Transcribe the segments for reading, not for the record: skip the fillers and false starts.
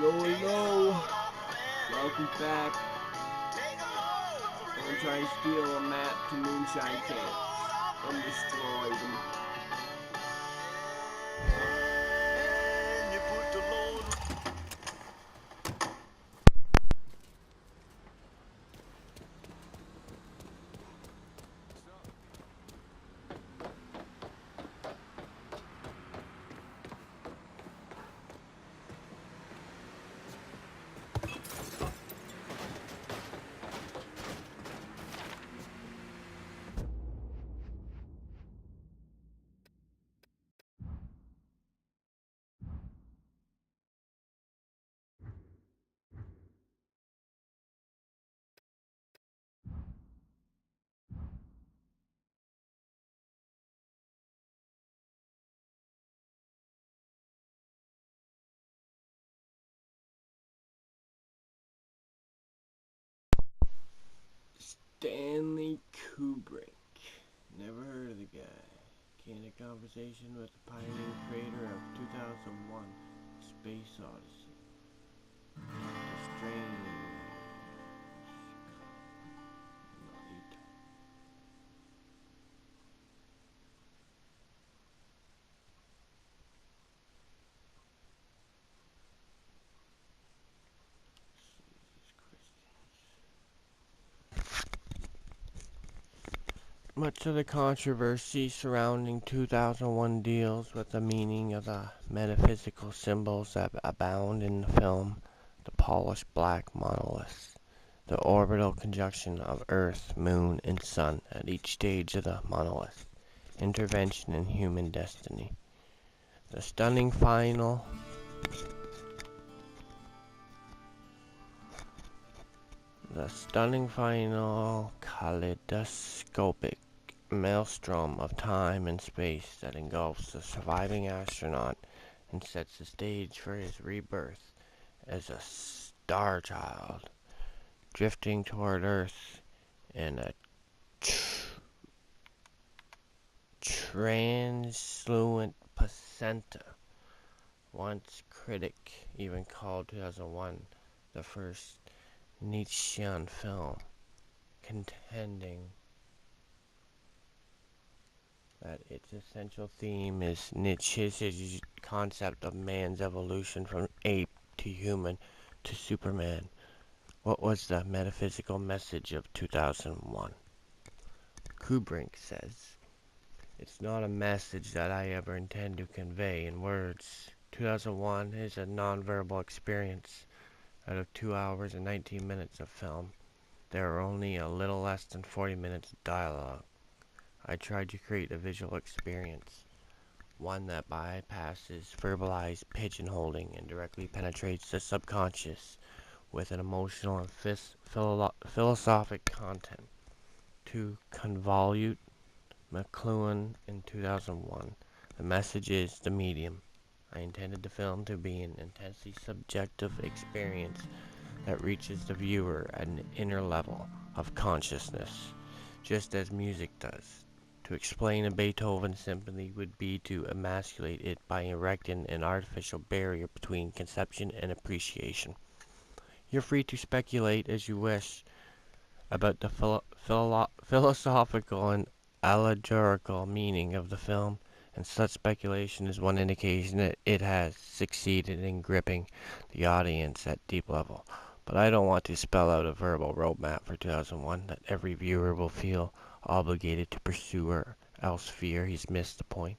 Hello, welcome back. I'm trying to steal a map to Moonshine Camp and destroy them. Stanley Kubrick. Never heard of the guy. Candid conversation with the pioneering creator of 2001 Space Odyssey. Doctor Strange. Much of the controversy surrounding 2001 deals with the meaning of the metaphysical symbols that abound in the film: the polished black monolith, the orbital conjunction of Earth, Moon, and Sun at each stage of the monolith, intervention in human destiny, the stunning final kaleidoscopic maelstrom of time and space that engulfs the surviving astronaut and sets the stage for his rebirth as a star child, drifting toward Earth in a translucent placenta. Once critic even called 2001 the first Nietzschean film, contending that its essential theme is Nietzsche's concept of man's evolution from ape to human to Superman. What was the metaphysical message of 2001? Kubrick says, "It's not a message that I ever intend to convey in words. 2001 is a nonverbal experience. Out of 2 hours and 19 minutes of film, there are only a little less than 40 minutes of dialogue. I tried to create a visual experience, one that bypasses verbalized pigeonholing and directly penetrates the subconscious with an emotional and philosophic content." To convolute McLuhan in 2001, the message is the medium. I intended the film to be an intensely subjective experience that reaches the viewer at an inner level of consciousness, just as music does. To explain a Beethoven symphony would be to emasculate it by erecting an artificial barrier between conception and appreciation. You're free to speculate as you wish about the philosophical and allegorical meaning of the film, and such speculation is one indication that it has succeeded in gripping the audience at deep level. But I don't want to spell out a verbal roadmap for 2001 that every viewer will feel obligated to pursue or else fear he's missed the point.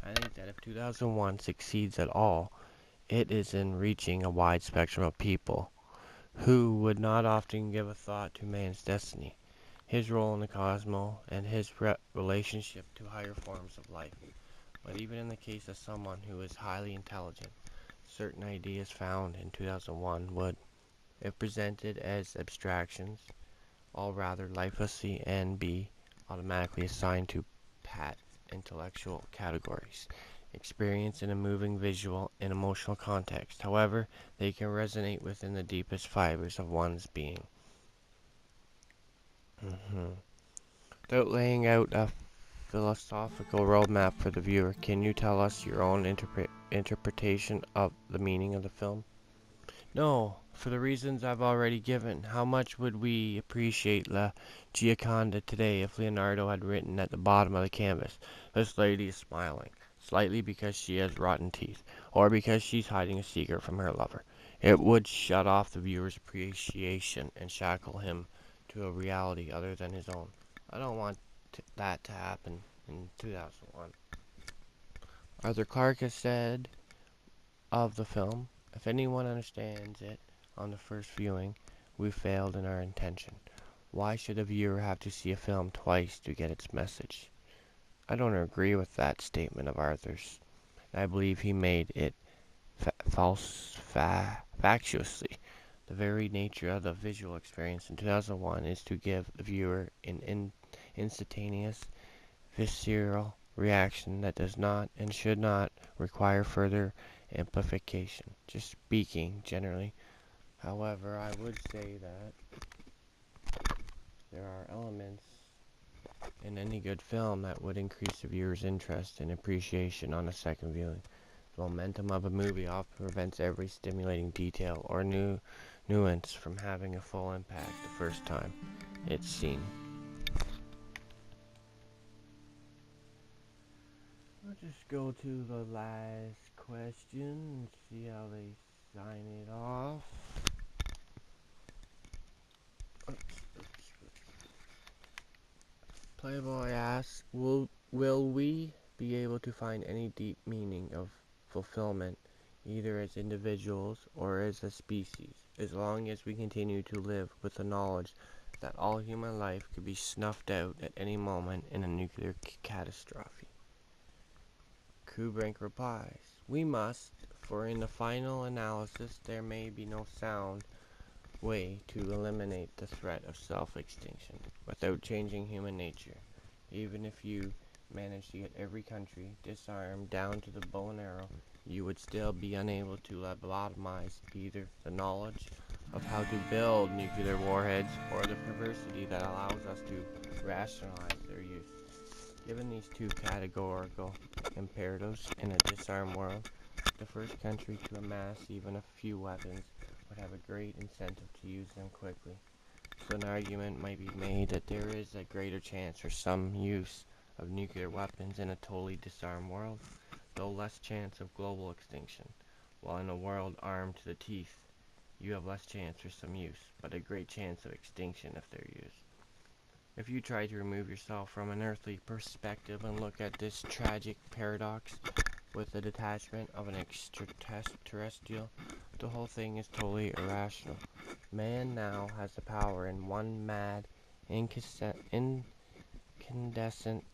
I think that if 2001 succeeds at all, it is in reaching a wide spectrum of people who would not often give a thought to man's destiny, his role in the cosmos, and his relationship to higher forms of life. But even in the case of someone who is highly intelligent, certain ideas found in 2001 would, if presented as abstractions, all rather lifelessly and be automatically assigned to pat intellectual categories, experience in a moving visual and emotional context. However, they can resonate within the deepest fibers of one's being. Without laying out a philosophical roadmap for the viewer, can you tell us your own interpretation of the meaning of the film? No, for the reasons I've already given. How much would we appreciate La Gioconda today if Leonardo had written at the bottom of the canvas, "This lady is smiling, slightly because she has rotten teeth, or because she's hiding a secret from her lover." It would shut off the viewer's appreciation and shackle him to a reality other than his own. I don't want that to happen in 2001. Arthur Clarke has said of the film, "If anyone understands it on the first viewing, we failed in our intention. Why should a viewer have to see a film twice to get its message?" I don't agree with that statement of Arthur's. I believe he made it factiously. The very nature of the visual experience in 2001 is to give the viewer an instantaneous, visceral reaction that does not and should not require further amplification. Just speaking generally. However, I would say that there are elements in any good film that would increase the viewer's interest and appreciation on a second viewing. The momentum of a movie often prevents every stimulating detail or nuance from having a full impact the first time it's seen. I'll just go to the last question and see how they sign it off. Playboy asks, will we be able to find any deep meaning of fulfillment, either as individuals or as a species, as long as we continue to live with the knowledge that all human life could be snuffed out at any moment in a nuclear catastrophe? Kubrick replies, "We must, for in the final analysis there may be no sound way to eliminate the threat of self-extinction without changing human nature. Even if you managed to get every country disarmed down to the bow and arrow, you would still be unable to lobotomize either the knowledge of how to build nuclear warheads or the perversity that allows us to rationalize their use. Given these two categorical imperatives in a disarmed world, the first country to amass even a few weapons would have a great incentive to use them quickly. So an argument might be made that there is a greater chance for some use of nuclear weapons in a totally disarmed world, though less chance of global extinction, while in a world armed to the teeth, you have less chance for some use, but a great chance of extinction if they're used. If you try to remove yourself from an earthly perspective and look at this tragic paradox with the detachment of an extraterrestrial, the whole thing is totally irrational. Man now has the power in one mad, incandescent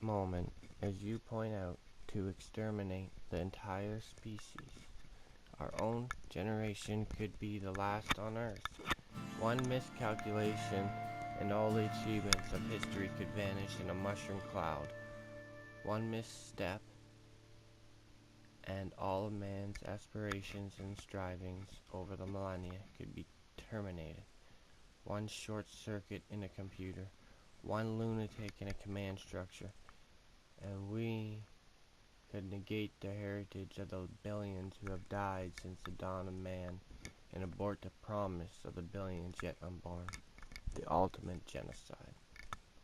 moment, as you point out, to exterminate the entire species. Our own generation could be the last on Earth. One miscalculation and all the achievements of history could vanish in a mushroom cloud. One misstep and all of man's aspirations and strivings over the millennia could be terminated. One short circuit in a computer, one lunatic in a command structure, and we could negate the heritage of the billions who have died since the dawn of man and abort the promise of the billions yet unborn, the ultimate genocide.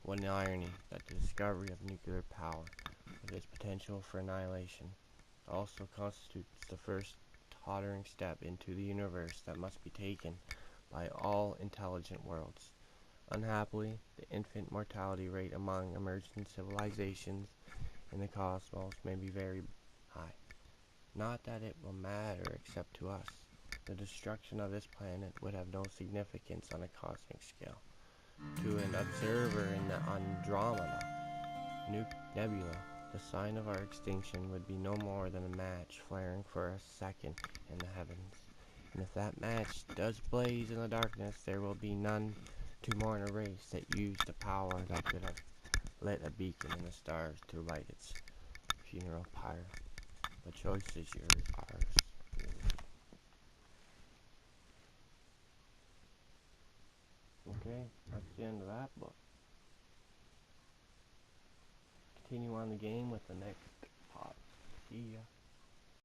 What an irony that the discovery of nuclear power, with its potential for annihilation, also constitutes the first tottering step into the universe that must be taken by all intelligent worlds. Unhappily, the infant mortality rate among emerging civilizations in the cosmos may be very high. Not that it will matter except to us. The destruction of this planet would have no significance on a cosmic scale. To an observer in the Andromeda Nebula, the sign of our extinction would be no more than a match flaring for a second in the heavens. And if that match does blaze in the darkness, there will be none to mourn a race that used the power that could have lit a beacon in the stars to light its funeral pyre. The choice is ours. Okay, that's the end of that book. Continue on the game with the next part. See ya.